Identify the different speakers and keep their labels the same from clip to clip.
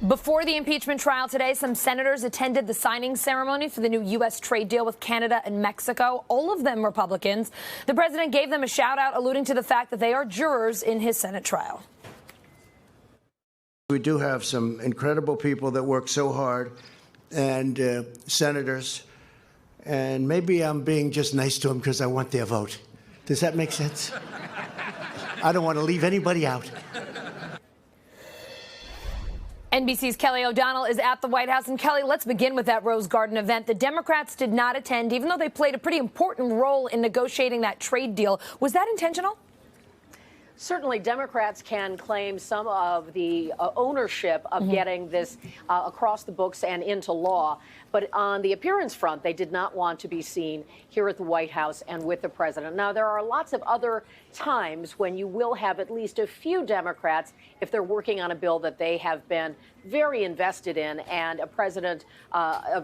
Speaker 1: Before the impeachment trial today, some senators attended the signing ceremony for the new U.S. trade deal with Canada and Mexico, all of them Republicans. The president gave them a shout-out, alluding to the fact that they are jurors in his Senate trial.
Speaker 2: We do have some incredible people that work so hard, and senators, and maybe I'm being just nice to them because I want their vote. Does that make sense? I don't want to leave anybody out.
Speaker 1: NBC's Kelly O'Donnell is at the White House. And Kelly, let's begin with that Rose Garden event. The Democrats did not attend, even though they played a pretty important role in negotiating that trade deal. Was that intentional?
Speaker 3: Certainly, Democrats can claim some of the ownership of getting this across the books and into law. But on the appearance front, they did not want to be seen here at the White House and with the president. Now, there are lots of other times when you will have at least a few Democrats, if they're working on a bill that they have been very invested in, and a president,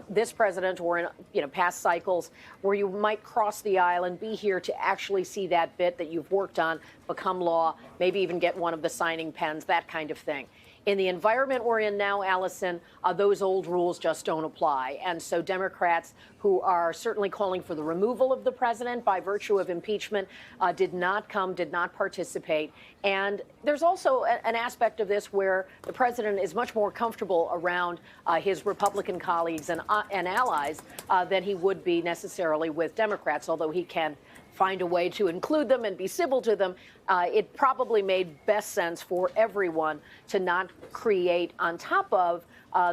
Speaker 3: this president, or in past cycles, where you might cross the aisle and be here to actually see that bit that you've worked on become law, maybe even get one of the signing pens, that kind of thing. In the environment we're in now, Allison, those old rules just don't apply. And so Democrats, who are certainly calling for the removal of the president by virtue of impeachment, did not participate. And there's also an aspect of this where the president is much more comfortable around his Republican colleagues and allies than he would be necessarily with Democrats, although he can find a way to include them and be civil to them. It probably made best sense for everyone to not create, on top of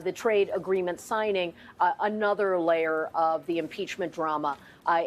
Speaker 3: the trade agreement signing, another layer of the impeachment drama.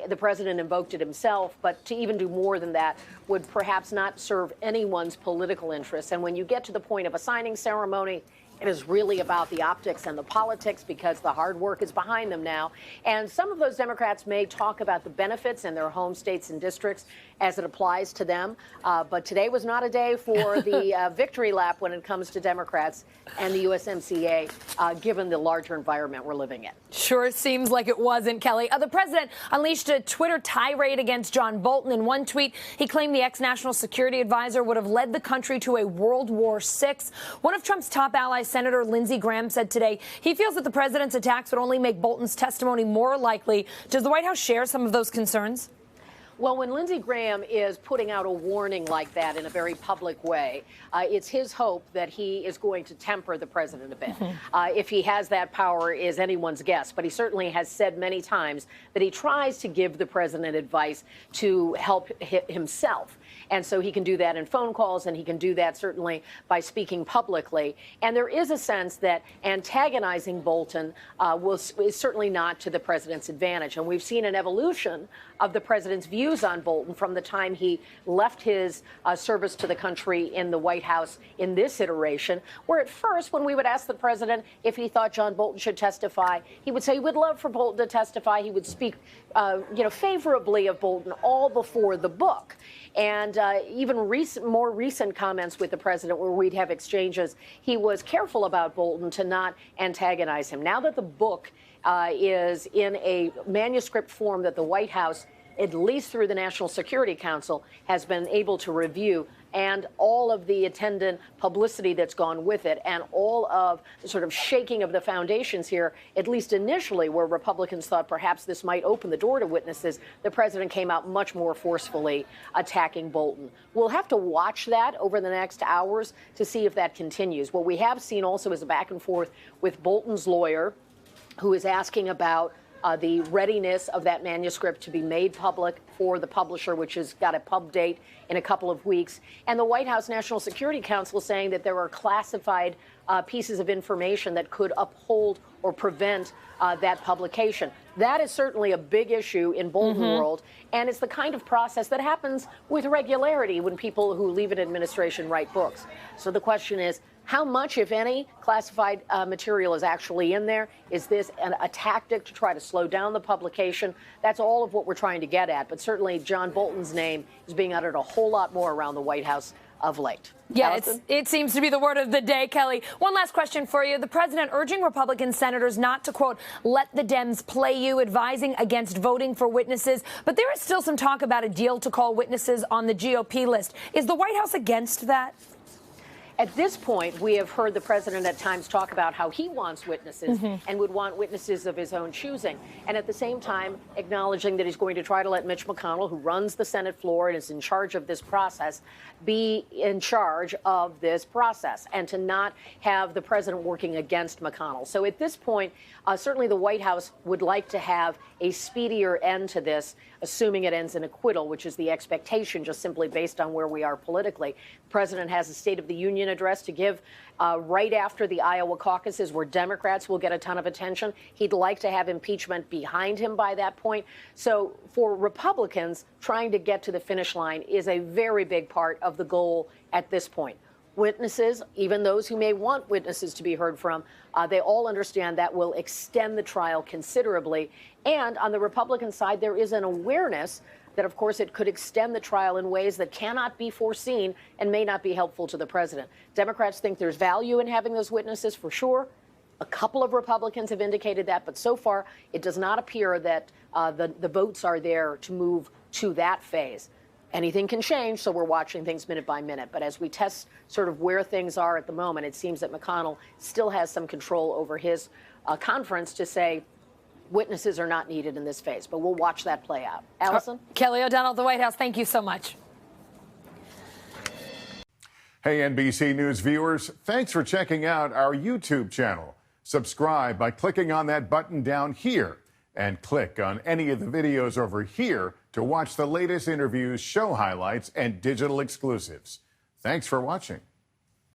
Speaker 3: The president invoked it himself, but to even do more than that would perhaps not serve anyone's political interests. And when you get to the point of a signing ceremony, it is really about the optics and the politics, because the hard work is behind them now. And some of those Democrats may talk about the benefits in their home states and districts as it applies to them. But today was not a day for the victory lap when it comes to Democrats and the USMCA, given the larger environment we're living in.
Speaker 1: Sure seems like it wasn't, Kelly. The president unleashed a Twitter tirade against John Bolton. In one tweet, he claimed the ex-national security advisor would have led the country to a World War VI. One of Trump's top allies, Senator Lindsey Graham, said today he feels that the president's attacks would only make Bolton's testimony more likely. Does the White House share some of those concerns?
Speaker 3: Well, when Lindsey Graham is putting out a warning like that in a very public way, it's his hope that he is going to temper the president a bit. If he has that power is anyone's guess, but he certainly has said many times that he tries to give the president advice to help himself. And so he can do that in phone calls, and he can do that certainly by speaking publicly. And there is a sense that antagonizing Bolton is certainly not to the president's advantage. And we've seen an evolution of the president's views on Bolton from the time he left his service to the country in the White House in this iteration, where at first, when we would ask the president if he thought John Bolton should testify, he would say he would love for Bolton to testify. He would speak favorably of Bolton all before the book. And even more recent comments with the president, where we'd have exchanges, he was careful about Bolton to not antagonize him. Now that the book is in a manuscript form that the White House, at least through the National Security Council, has been able to review, and all of the attendant publicity that's gone with it, and all of the sort of shaking of the foundations here, at least initially, where Republicans thought perhaps this might open the door to witnesses, the president came out much more forcefully attacking Bolton. We'll have to watch that over the next hours to see if that continues. What we have seen also is a back and forth with Bolton's lawyer, who is asking about the readiness of that manuscript to be made public for the publisher, which has got a pub date in a couple of weeks. And the White House National Security Council saying that there are classified pieces of information that could uphold or prevent that publication. That is certainly a big issue in Bolton world, and it's the kind of process that happens with regularity when people who leave an administration write books. So the question is, how much, if any, classified material is actually in there? Is this a tactic to try to slow down the publication? That's all of what we're trying to get at. But certainly John Bolton's name is being uttered a whole lot more around the White House of late.
Speaker 1: Yeah, it seems to be the word of the day, Kelly. One last question for you. The president urging Republican senators not to, quote, let the Dems play you, advising against voting for witnesses. But there is still some talk about a deal to call witnesses on the GOP list. Is the White House against that?
Speaker 3: At this point, we have heard the president at times talk about how he wants witnesses and would want witnesses of his own choosing. And at the same time, acknowledging that he's going to try to let Mitch McConnell, who runs the Senate floor and is in charge of this process, be in charge of this process and to not have the president working against McConnell. So at this point, certainly the White House would like to have a speedier end to this, assuming it ends in acquittal, which is the expectation just simply based on where we are politically. The president has a State of the Union address to give right after the Iowa caucuses, where Democrats will get a ton of attention. He'd like to have impeachment behind him by that point. So for Republicans, trying to get to the finish line is a very big part of the goal at this point. Witnesses, even those who may want witnesses to be heard from, they all understand that will extend the trial considerably. And on the Republican side, there is an awareness that, of course, it could extend the trial in ways that cannot be foreseen and may not be helpful to the president. Democrats think there's value in having those witnesses, for sure. A couple of Republicans have indicated that, but so far it does not appear that the votes are there to move to that phase. Anything can change, so we're watching things minute by minute. But as we test sort of where things are at the moment, it seems that McConnell still has some control over his conference to say witnesses are not needed in this phase. But we'll watch that play out. Allison?
Speaker 1: Kelly O'Donnell at the White House, thank you so much.
Speaker 4: Hey, NBC News viewers, thanks for checking out our YouTube channel. Subscribe by clicking on that button down here and click on any of the videos over here to watch the latest interviews, show highlights, and digital exclusives. Thanks for watching.